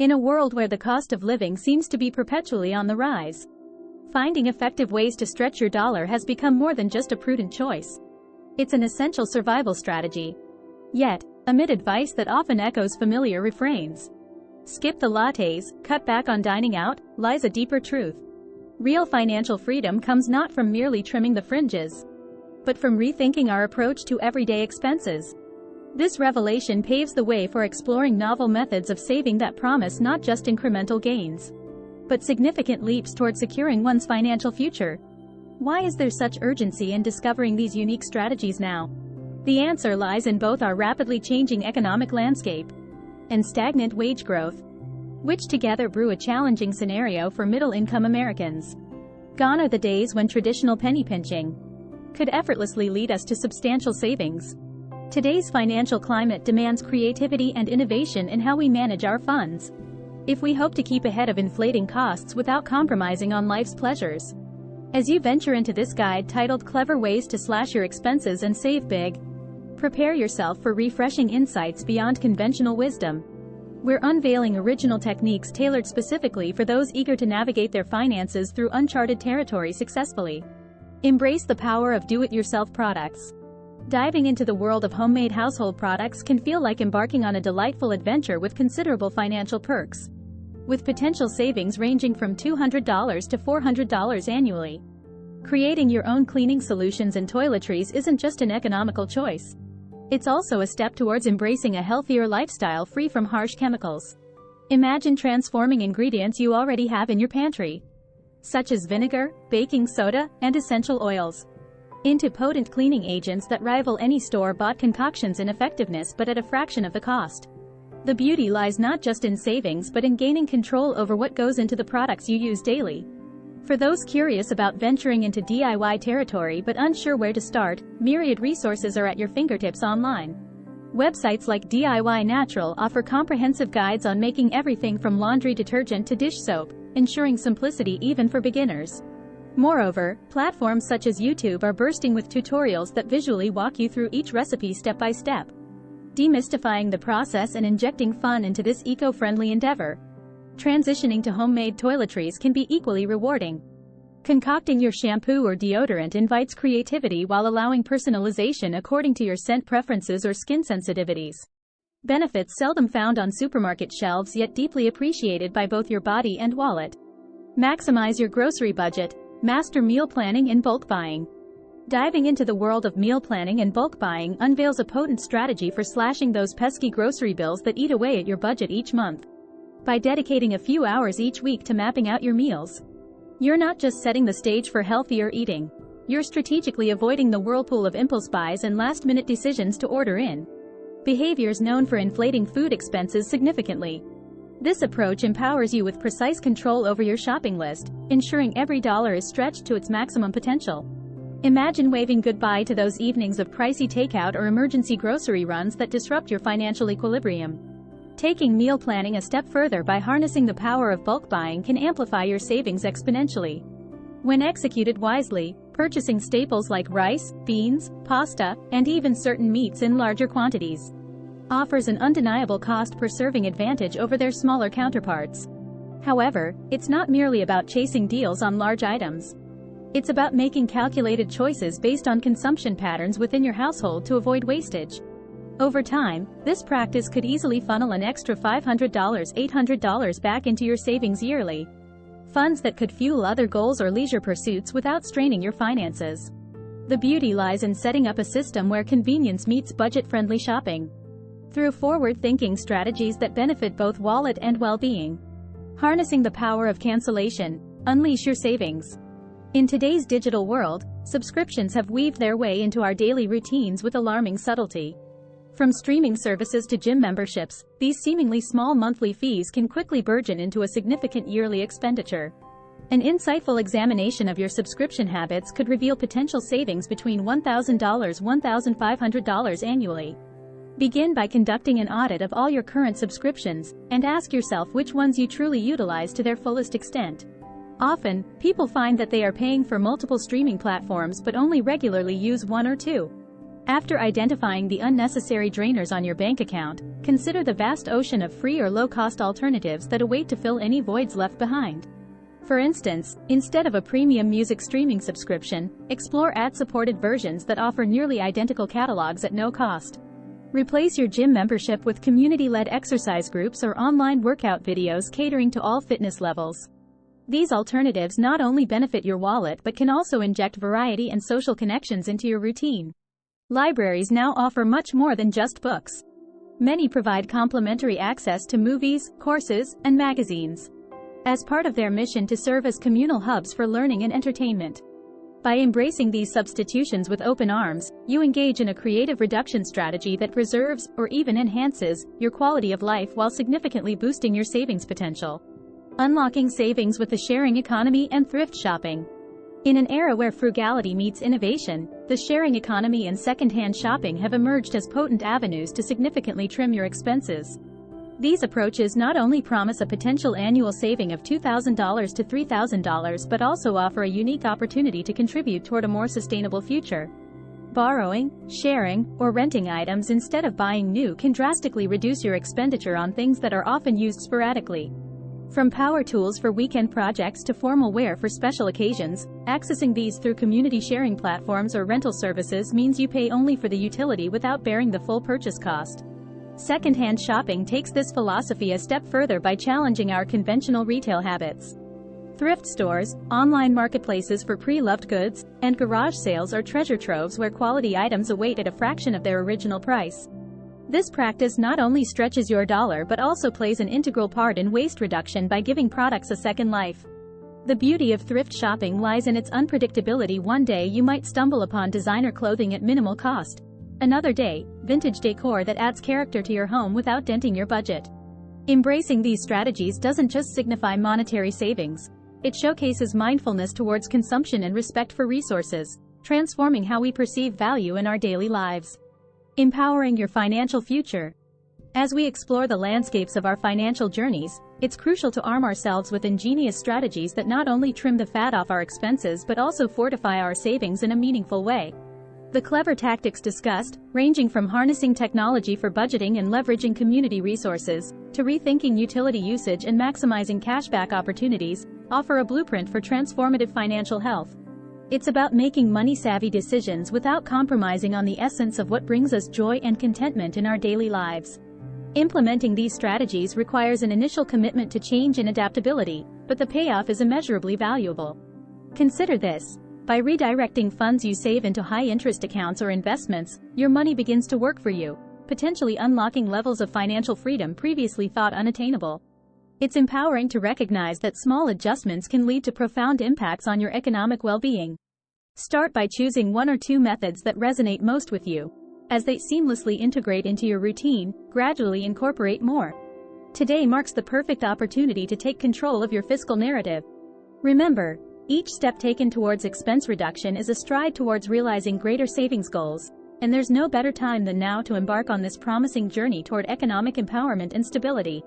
In a world where the cost of living seems to be perpetually on the rise, finding effective ways to stretch your dollar has become more than just a prudent choice. It's an essential survival strategy. Yet, amid advice that often echoes familiar refrains, skip the lattes, cut back on dining out, lies a deeper truth. Real financial freedom comes not from merely trimming the fringes, but from rethinking our approach to everyday expenses. This revelation paves the way for exploring novel methods of saving that promise not just incremental gains, but significant leaps toward securing one's financial future. Why is there such urgency in discovering these unique strategies now? The answer lies in both our rapidly changing economic landscape and stagnant wage growth, which together brew a challenging scenario for middle-income Americans. Gone are the days when traditional penny pinching could effortlessly lead us to substantial savings. Today's financial climate demands creativity and innovation in how we manage our funds, if we hope to keep ahead of inflating costs without compromising on life's pleasures. As you venture into this guide titled Clever Ways to Slash Your Expenses and Save Big, prepare yourself for refreshing insights beyond conventional wisdom. We're unveiling original techniques tailored specifically for those eager to navigate their finances through uncharted territory successfully. Embrace the power of do-it-yourself products. Diving into the world of homemade household products can feel like embarking on a delightful adventure with considerable financial perks, with potential savings ranging from $200 to $400 annually. Creating your own cleaning solutions and toiletries isn't just an economical choice. It's also a step towards embracing a healthier lifestyle free from harsh chemicals. Imagine transforming ingredients you already have in your pantry, such as vinegar, baking soda, and essential oils, into potent cleaning agents that rival any store-bought concoctions in effectiveness but at a fraction of the cost. The beauty lies not just in savings but in gaining control over what goes into the products you use daily. For those curious about venturing into DIY territory but unsure where to start, myriad resources are at your fingertips online. Websites like DIY Natural offer comprehensive guides on making everything from laundry detergent to dish soap, ensuring simplicity even for beginners. Moreover, platforms such as YouTube are bursting with tutorials that visually walk you through each recipe step by step, demystifying the process and injecting fun into this eco-friendly endeavor. Transitioning to homemade toiletries can be equally rewarding. Concocting your shampoo or deodorant invites creativity while allowing personalization according to your scent preferences or skin sensitivities. Benefits seldom found on supermarket shelves yet deeply appreciated by both your body and wallet. Maximize your grocery budget. Master meal planning and bulk buying. Diving into the world of meal planning and bulk buying unveils a potent strategy for slashing those pesky grocery bills that eat away at your budget each month. By dedicating a few hours each week to mapping out your meals, you're not just setting the stage for healthier eating, you're strategically avoiding the whirlpool of impulse buys and last-minute decisions to order in behaviors known for inflating food expenses significantly. This approach empowers you with precise control over your shopping list, ensuring every dollar is stretched to its maximum potential. Imagine waving goodbye to those evenings of pricey takeout or emergency grocery runs that disrupt your financial equilibrium. Taking meal planning a step further by harnessing the power of bulk buying can amplify your savings exponentially. When executed wisely, purchasing staples like rice, beans, pasta, and even certain meats in larger quantities offers an undeniable cost per serving advantage over their smaller counterparts. However, it's not merely about chasing deals on large items. It's about making calculated choices based on consumption patterns within your household to avoid wastage. Over time, this practice could easily funnel an extra $500, $800 back into your savings yearly, funds that could fuel other goals or leisure pursuits without straining your finances. The beauty lies in setting up a system where convenience meets budget-friendly shopping. Through forward-thinking strategies that benefit both wallet and well-being. Harnessing the power of cancellation, unleash your savings. In today's digital world, subscriptions have weaved their way into our daily routines with alarming subtlety. From streaming services to gym memberships, these seemingly small monthly fees can quickly burgeon into a significant yearly expenditure. An insightful examination of your subscription habits could reveal potential savings between $1,000 to $1,500 annually. Begin by conducting an audit of all your current subscriptions, and ask yourself which ones you truly utilize to their fullest extent. Often, people find that they are paying for multiple streaming platforms but only regularly use one or two. After identifying the unnecessary drainers on your bank account, consider the vast ocean of free or low-cost alternatives that await to fill any voids left behind. For instance, instead of a premium music streaming subscription, explore ad-supported versions that offer nearly identical catalogs at no cost. Replace your gym membership with community-led exercise groups or online workout videos catering to all fitness levels. These alternatives not only benefit your wallet but can also inject variety and social connections into your routine. Libraries now offer much more than just books. Many provide complimentary access to movies, courses, and magazines, as part of their mission to serve as communal hubs for learning and entertainment. By embracing these substitutions with open arms, you engage in a creative reduction strategy that preserves, or even enhances, your quality of life while significantly boosting your savings potential. Unlocking savings with the sharing economy and thrift shopping. In an era where frugality meets innovation, the sharing economy and second-hand shopping have emerged as potent avenues to significantly trim your expenses. These approaches not only promise a potential annual saving of $2,000 to $3,000 but also offer a unique opportunity to contribute toward a more sustainable future. Borrowing, sharing, or renting items instead of buying new can drastically reduce your expenditure on things that are often used sporadically. From power tools for weekend projects to formal wear for special occasions, accessing these through community sharing platforms or rental services means you pay only for the utility without bearing the full purchase cost. Second-hand shopping takes this philosophy a step further by challenging our conventional retail habits. Thrift stores, online marketplaces for pre-loved goods, and garage sales are treasure troves where quality items await at a fraction of their original price. This practice not only stretches your dollar but also plays an integral part in waste reduction by giving products a second life. The beauty of thrift shopping lies in its unpredictability. One day you might stumble upon designer clothing at minimal cost. Another day, vintage decor that adds character to your home without denting your budget. Embracing these strategies doesn't just signify monetary savings. It showcases mindfulness towards consumption and respect for resources, transforming how we perceive value in our daily lives. Empowering your financial future. As we explore the landscapes of our financial journeys, it's crucial to arm ourselves with ingenious strategies that not only trim the fat off our expenses but also fortify our savings in a meaningful way. The clever tactics discussed, ranging from harnessing technology for budgeting and leveraging community resources, to rethinking utility usage and maximizing cashback opportunities, offer a blueprint for transformative financial health. It's about making money-savvy decisions without compromising on the essence of what brings us joy and contentment in our daily lives. Implementing these strategies requires an initial commitment to change and adaptability, but the payoff is immeasurably valuable. Consider this. By redirecting funds you save into high-interest accounts or investments, your money begins to work for you, potentially unlocking levels of financial freedom previously thought unattainable. It's empowering to recognize that small adjustments can lead to profound impacts on your economic well-being. Start by choosing one or two methods that resonate most with you. As they seamlessly integrate into your routine, gradually incorporate more. Today marks the perfect opportunity to take control of your fiscal narrative. Remember, each step taken towards expense reduction is a stride towards realizing greater savings goals, and there's no better time than now to embark on this promising journey toward economic empowerment and stability.